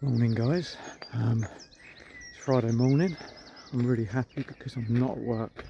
Morning guys, it's Friday morning. I'm really happy because I'm not at work.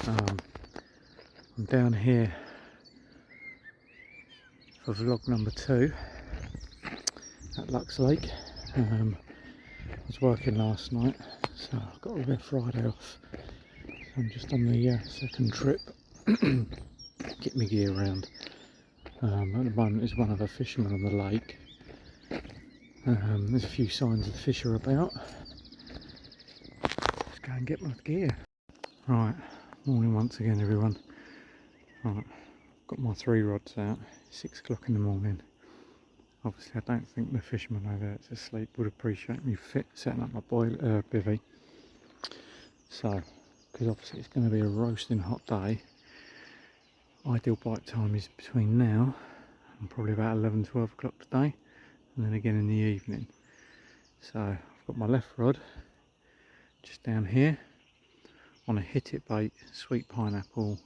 I'm down here for vlog number 2 at Lux Lake. I was working last night, so I've got a bit of Friday off. So I'm just on the second trip, get my gear around. At the moment there's one other fisherman on the lake. There's a few signs of the fish are about. Let's go and get my gear. Right, morning once again everyone. Right, got my 3 rods out, 6 o'clock in the morning. Obviously I don't think the fisherman over there that's asleep would appreciate me setting up my bivvy. So, because obviously it's going to be a roasting hot day, ideal bite time is between now and probably about 11-12 o'clock today, and then again in the evening. So I've got my left rod just down here on a hit it bait, sweet pineapple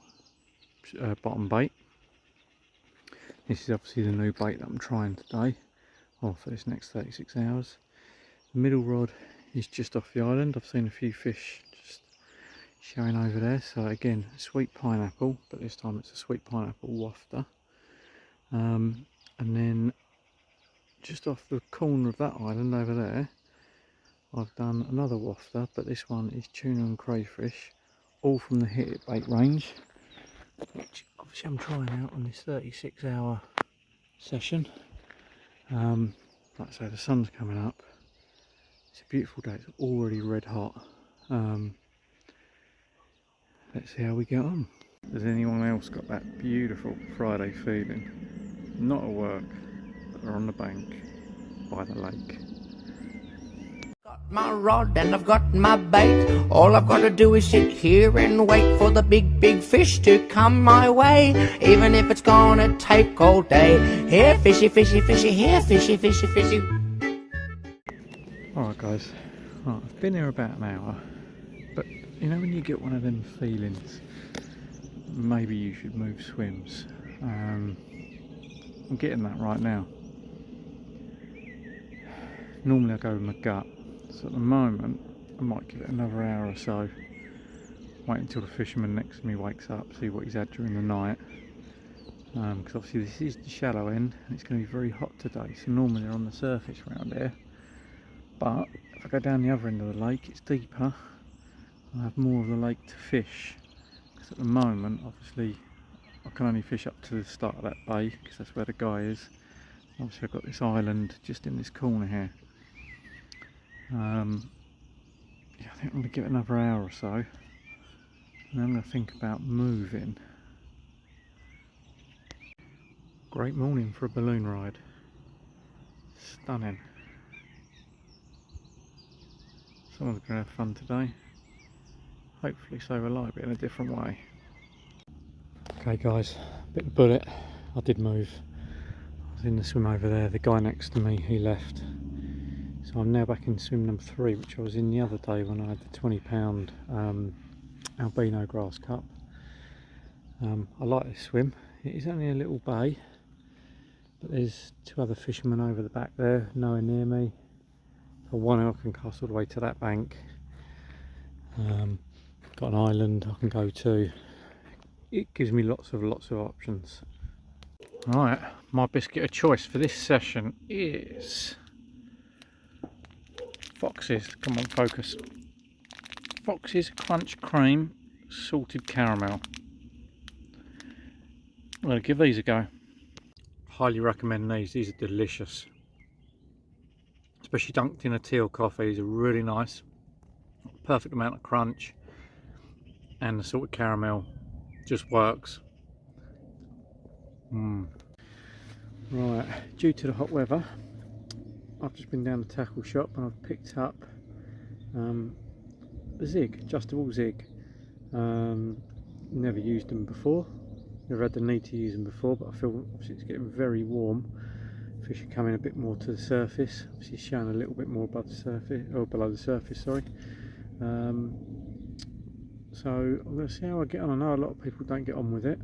bottom bait. This is obviously the new bait that I'm trying today, or for this next 36 hours. The middle rod is just off the island. I've seen a few fish just showing over there. So again, sweet pineapple, but this time it's a sweet pineapple wafter. And then just off the corner of that island over there, I've done another wafter, but this one is tuna and crayfish, all from the hit it bait range, which obviously I'm trying out on this 36-hour session. Like I say, the sun's coming up. It's a beautiful day. It's already red hot. Let's see how we get on. Has anyone else got that beautiful Friday feeling? Not at work, but they're on the bank by the lake. Got my rod and I've got my bait. All I've got to do is sit here and wait for the big fish to come my way, even if it's gonna take all day. Here fishy, fishy, fishy, here fishy, fishy, fishy. Alright guys, right, I've been here about an hour, but you know when you get one of them feelings, maybe you should move swims. I'm getting that right now. Normally I go with my gut, so at the moment I might give it another hour or so, wait until the fisherman next to me wakes up, see what he's had during the night, because obviously this is the shallow end and it's going to be very hot today, so normally they're on the surface around here, but if I go down the other end of the lake it's deeper, I'll have more of the lake to fish, because at the moment obviously I can only fish up to the start of that bay because that's where the guy is. Obviously I've got this island just in this corner here. Yeah, I think I'm going to give it another hour or so, and then I'm going to think about moving. Great morning for a balloon ride. Stunning. Someone's going to have fun today. Hopefully save a life, but in a different way. Okay guys, bit of bullet. I did move. I was in the swim over there. The guy next to me, he left. So I'm now back in swim number 3, which I was in the other day when I had the 20-pound albino grass carp. I like this swim. It is only a little bay, but there's 2 other fishermen over the back there, nowhere near me. For one, I can cast all the way to that bank. Got an island I can go to. It gives me lots of options. Right, my biscuit of choice for this session is Fox's, come on focus, Fox's Crunch Cream Salted Caramel. I'm going to give these a go. Highly recommend these are delicious. Especially dunked in a tea or coffee, these are really nice. Perfect amount of crunch, and the salted caramel just works. Right, due to the hot weather, I've just been down the tackle shop and I've picked up a zig, adjustable zig. Never used them before, never had the need to use them before, but I feel obviously it's getting very warm. Fish are coming a bit more to the surface, obviously showing a little bit more above the surface, or below the surface, sorry. So I'm going to see how I get on. I know a lot of people don't get on with it.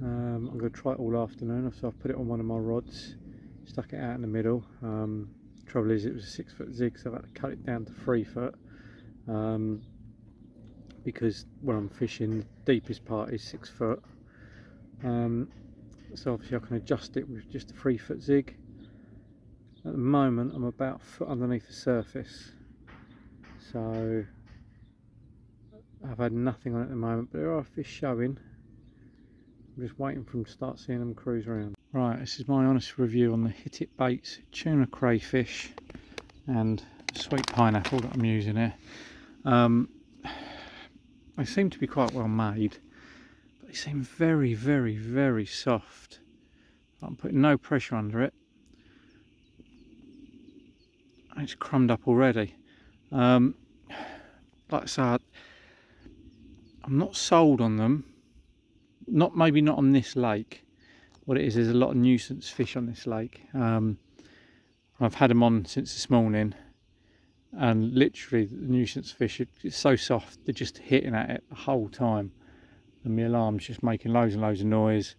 I'm going to try it all afternoon, so I've put it on one of my rods, stuck it out in the middle. Trouble is, it was a 6 foot zig, so I've had to cut it down to 3 foot. Because where I'm fishing, the deepest part is 6 foot. So obviously I can adjust it with just a 3 foot zig. At the moment I'm about a foot underneath the surface, so I've had nothing on it at the moment, but there are fish showing. I'm just waiting for them to start seeing them cruise around. Right, this is my honest review on the Hit It Baits tuna crayfish and sweet pineapple that I'm using here. They seem to be quite well made, but they seem very, very, very soft. I'm putting no pressure under it. It's crumbed up already. Like I said, I'm not sold on them. Maybe not on this lake. What it is, there's a lot of nuisance fish on this lake. I've had them on since this morning, and literally the nuisance fish are just so soft, they're just hitting at it the whole time, and my alarm's just making loads and loads of noise.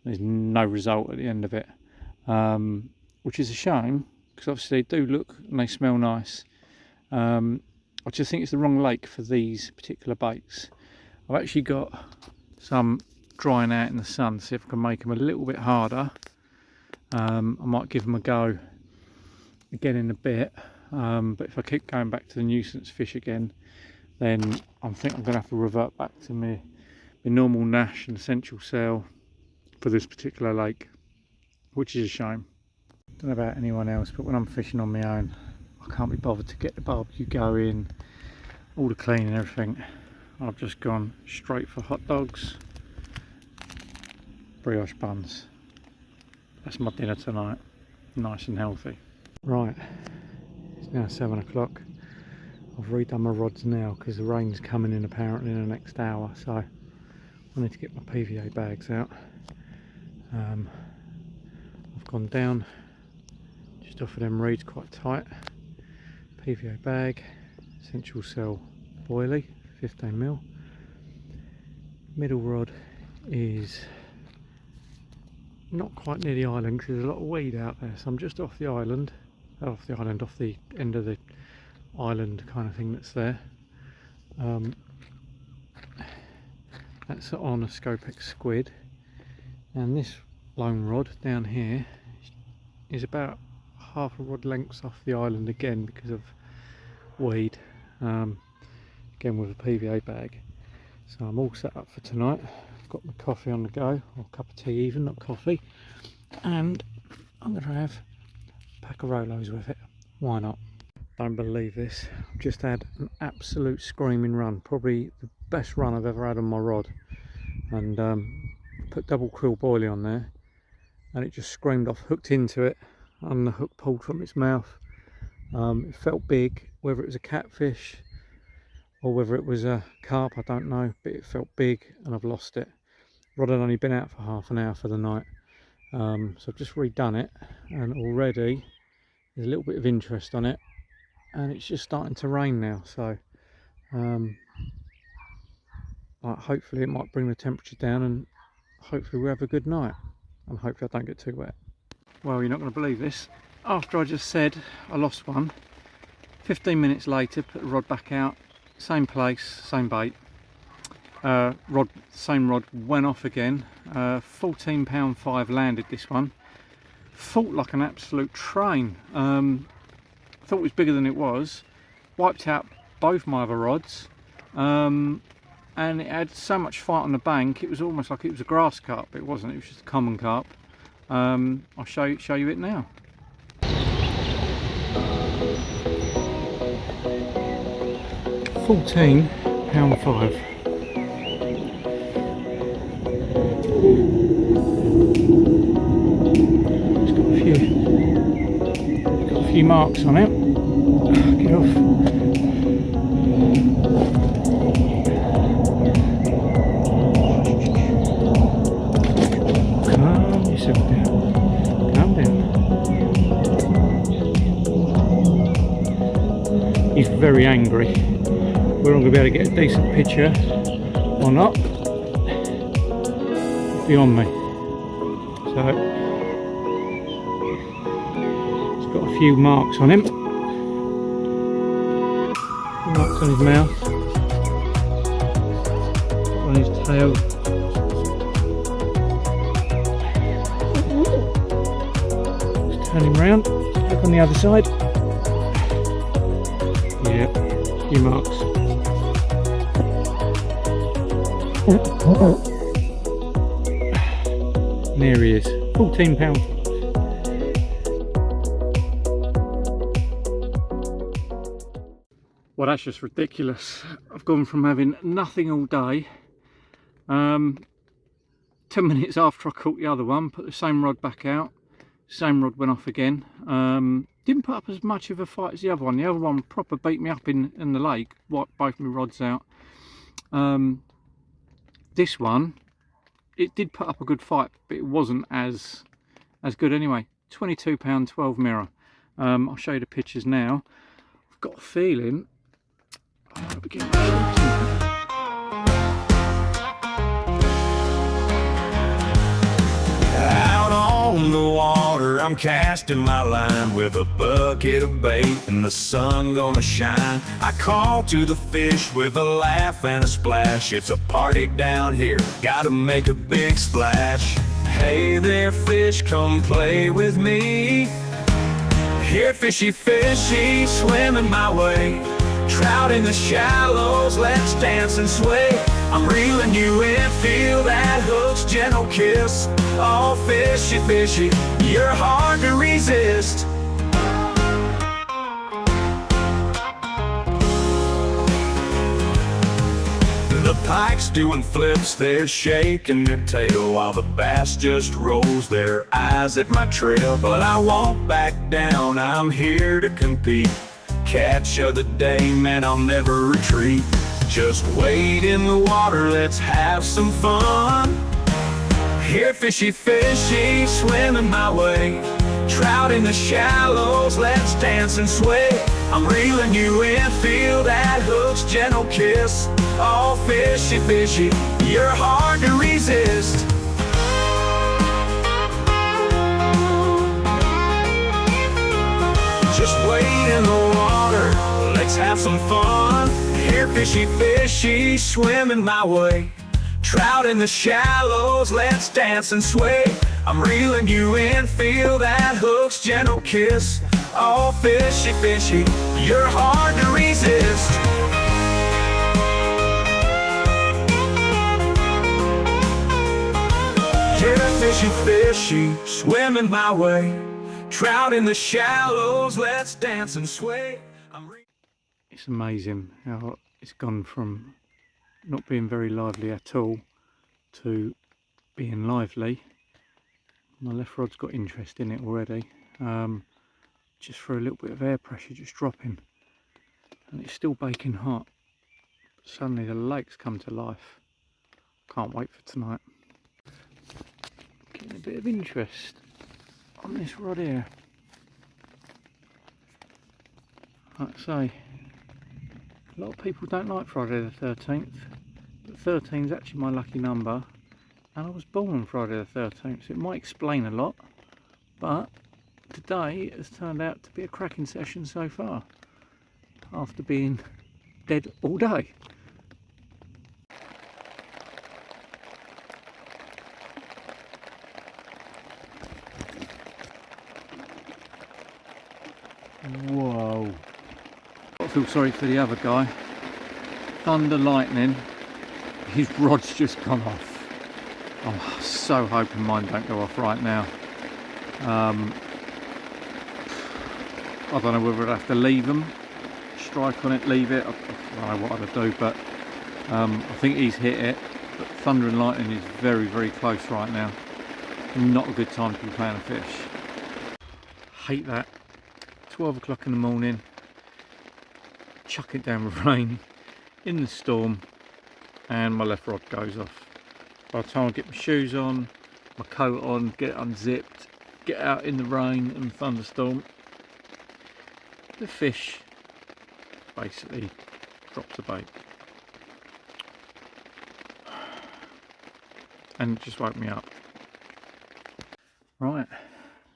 There's no result at the end of it, which is a shame, because obviously they do look and they smell nice. I just think it's the wrong lake for these particular baits. I've actually got some drying out in the sun, see if I can make them a little bit harder. I might give them a go again in a bit, but if I keep going back to the nuisance fish again, then I think I'm going to have to revert back to my normal Nash and Essential Cell for this particular lake, which is a shame. Don't know about anyone else, but when I'm fishing on my own, I can't be bothered to get the barbecue going, all the cleaning and everything. I've just gone straight for hot dogs, brioche buns. That's my dinner tonight, nice and healthy. Right, it's now 7 o'clock. I've redone my rods now because the rain's coming in apparently in the next hour, so I need to get my PVA bags out. I've gone down just off of them reeds quite tight. PVA bag, Essential Cell boilie, 15mm. Middle rod is not quite near the island because there's a lot of weed out there, so I'm just off the end of the island kind of thing that's there. That's on a Scopex squid, and this lone rod down here is about half a rod lengths off the island again because of weed, again with a PVA bag. So I'm all set up for tonight. I've got my coffee on the go, or a cup of tea even, not coffee, and I'm going to have a pack of Rolos with it. Why not? Don't believe this, I've just had an absolute screaming run, probably the best run I've ever had on my rod, and put double krill boilie on there, and it just screamed off, hooked into it, and the hook pulled from its mouth. It felt big, whether it was a catfish or whether it was a carp, I don't know, but it felt big, and I've lost it. Rod had only been out for half an hour for the night, so I've just redone it, and already there's a little bit of interest on it, and it's just starting to rain now, so hopefully it might bring the temperature down, and hopefully we'll have a good night, and hopefully I don't get too wet. Well, you're not going to believe this. After I just said I lost one, 15 minutes later, put the rod back out, same place, same bait, same rod, went off again. 14 pound 5 landed this one. Fought like an absolute train. Thought it was bigger than it was. Wiped out both my other rods, and it had so much fight on the bank, it was almost like it was a grass carp. It wasn't, it was just a common carp. I'll show you it now. £14.5. It's got a few marks on it. Get off. Calm yourself down. Calm down. He's very angry. We're not going to be able to get a decent picture or not. It's beyond me. So it's got a few marks on him. Marks on his mouth, on his tail. Let's turn him round, look on the other side. Yeah, a few marks. And there he is, £14. Well, that's just ridiculous. I've gone from having nothing all day. 10 minutes after I caught the other one, put the same rod back out. Same rod went off again. Didn't put up as much of a fight as the other one. The other one proper beat me up in the lake. Wiped both my rods out. This one, it did put up a good fight, but it wasn't as good anyway. £22, 12 mirror. I'll show you the pictures now. I've got a feeling. Out on the water, I'm casting my line with a bucket of bait and the sun gonna shine. I call to the fish with a laugh and a splash. It's a party down here, gotta make a big splash. Hey there fish, come play with me. Here fishy fishy, swimming my way. Trout in the shallows, let's dance and sway. I'm reeling you in, feel that hook's gentle kiss. Oh fishy fishy, you're hard to resist. The pike's doing flips, they're shaking their tail, while the bass just rolls their eyes at my trail. But I won't back down, I'm here to compete. Catch of the day, man, I'll never retreat. Just wade in the water, let's have some fun. Here fishy fishy, swimming my way. Trout in the shallows, let's dance and sway. I'm reeling you in, feel that hook's gentle kiss. Oh fishy fishy, you're hard to resist. Just wade in the water, let's have some fun. Here fishy fishy, swimming my way. Trout in the shallows, let's dance and sway. I'm reeling you in, feel that hook's gentle kiss. Oh fishy fishy, you're hard to resist. Yeah, fishy fishy, swimming my way. Trout in the shallows, let's dance and sway. It's amazing how it's gone from not being very lively at all to being lively. My left rod's got interest in it already. Just for a little bit of air pressure just dropping, and it's still baking hot. But suddenly the lake's come to life. Can't wait for tonight. Getting a bit of interest on this rod here. Like I say, a lot of people don't like Friday the 13th, but 13 is actually my lucky number, and I was born on Friday the 13th, so it might explain a lot, but today has turned out to be a cracking session so far, after being dead all day. Whoa. I feel sorry for the other guy. Thunder lightning, his rod's just gone off. I'm so hoping mine don't go off right now. I don't know whether I'd have to leave them, strike on it, leave it. I don't know what I'd do, but I think he's hit it. But thunder and lightning is very, very close right now. Not a good time to be playing a fish. Hate that. 12 o'clock in the morning, chuck it down with rain, in the storm, and my left rod goes off. By the time I get my shoes on, my coat on, get it unzipped, get out in the rain and thunderstorm, the fish basically drops the bait. And it just woke me up. Right,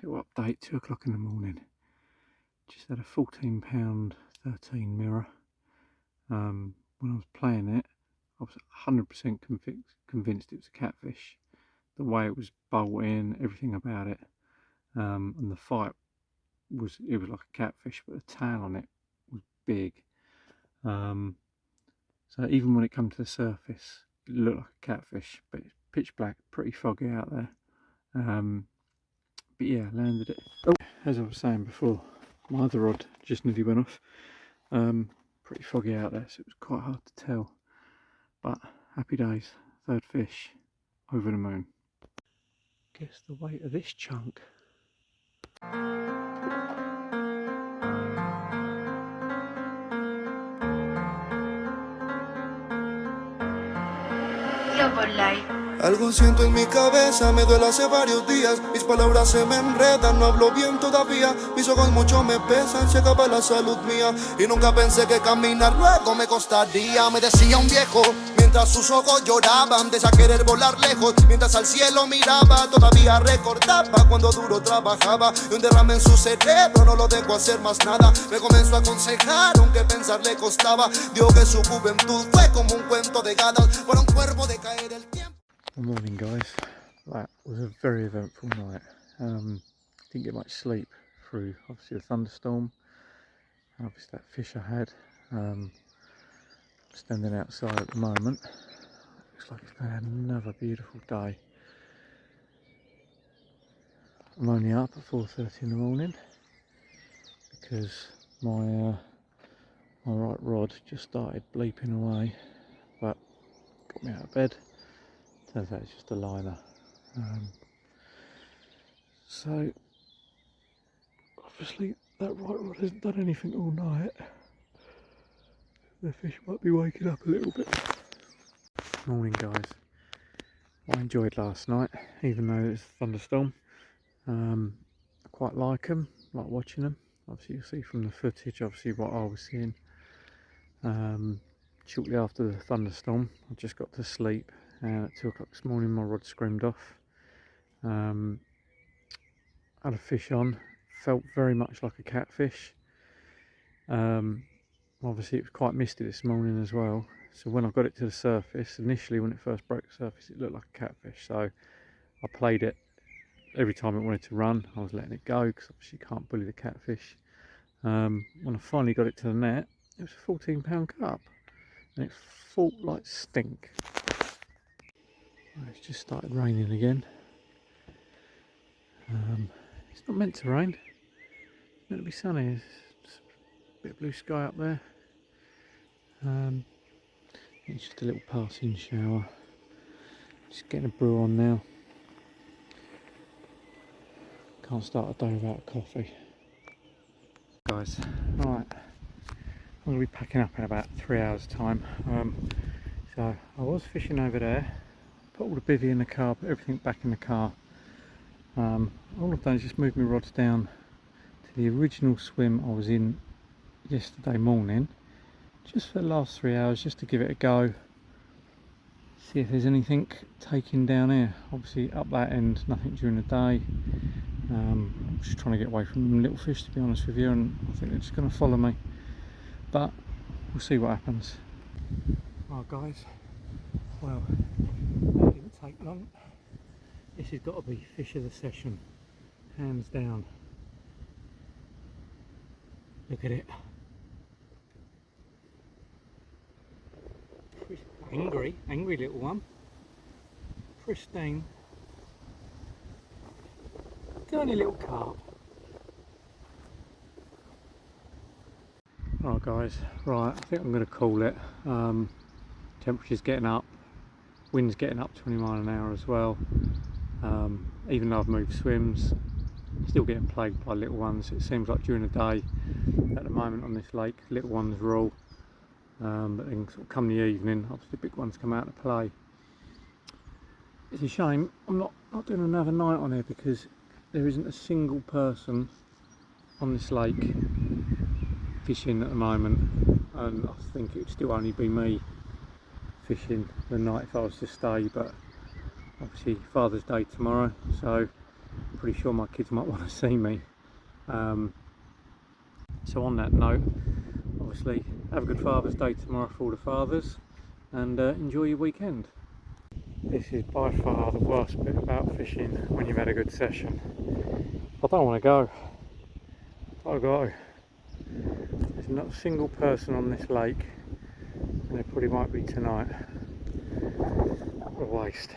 little update, 2 o'clock in the morning. just had a £14 13 mirror. When I was playing it, I was 100% convinced it was a catfish. The way it was bolting, everything about it, and the fight was like a catfish, but the tail on it was big. So even when it came to the surface, it looked like a catfish, but it's pitch black, pretty foggy out there. But yeah, landed it. Oh, as I was saying before, my other rod just nearly went off. Pretty foggy out there, so it was quite hard to tell. But happy days, third fish, over the moon. Guess the weight of this chunk. Algo siento en mi cabeza, me duele hace varios días. Mis palabras se me enredan, no hablo bien todavía. Mis ojos mucho me pesan, se acaba la salud mía. Y nunca pensé que caminar luego me costaría. Me decía un viejo, mientras sus ojos lloraban, de querer volar lejos. Mientras al cielo miraba, todavía recordaba cuando duro trabajaba. Y un derrame en su cerebro no lo dejó hacer más nada. Me comenzó a aconsejar, aunque pensar le costaba. Dijo que su juventud fue como un cuento de hadas. Para un cuervo de caer el tiempo. Good morning, guys. That was a very eventful night. Didn't get much sleep through obviously the thunderstorm, and obviously that fish I had. Standing outside at the moment. Looks like it's going to have another beautiful day. I'm only up at 4:30 in the morning because my right rod just started bleeping away, but got me out of bed. Turns out it's just a liner. So obviously that right rod hasn't done anything all night. The fish might be waking up a little bit. Morning, guys. I enjoyed last night, even though it was a thunderstorm. I quite like them, like watching them. Obviously you'll see from the footage obviously what I was seeing. Shortly after the thunderstorm I just got to sleep, and at 2 o'clock this morning my rod screamed off. Had a fish on, felt very much like a catfish. Obviously it was quite misty this morning as well, so when I got it to the surface, initially when it first broke the surface it looked like a catfish, so I played it. Every time it wanted to run I was letting it go, because obviously you can't bully the catfish. When I finally got it to the net, it was a £14 carp, and it fought like stink. It's just started raining again. It's not meant to rain, it's meant to be sunny. There's a bit of blue sky up there. It's just a little passing shower. Just getting a brew on now. Can't start a day without a coffee. Guys, right, I'm going to be packing up in about 3 hours time. So I was fishing over there, put all the bivvy in the car, put everything back in the car. All I've done is just move my rods down to the original swim I was in yesterday morning, just for the last 3 hours, just to give it a go, see if there's anything taking down here. Obviously up that end nothing during the day. I'm just trying to get away from them little fish, to be honest with you, and I think they're just going to follow me, but we'll see what happens. Right guys, well, that didn't take long. This has got to be fish of the session, hands down. Look at it. Angry little one. Pristine. Tiny little carp. Alright guys, right, I think I'm going to call it. Temperature's getting up, wind's getting up 20 miles an hour as well. Even though I've moved swims, still getting plagued by little ones. It seems like during the day at the moment on this lake, little ones rule, but then sort of come the evening, obviously big ones come out to play. It's a shame I'm not doing another night on here, because there isn't a single person on this lake fishing at the moment, and I think it would still only be me fishing the night if I was to stay. But obviously Father's Day tomorrow, so I'm pretty sure my kids might want to see me. So on that note, obviously have a good Father's Day tomorrow for all the fathers, and enjoy your weekend. This is by far the worst bit about fishing when you've had a good session. I don't want to go. I've got to go. There's not a single person on this lake, and there probably might be tonight. What a waste.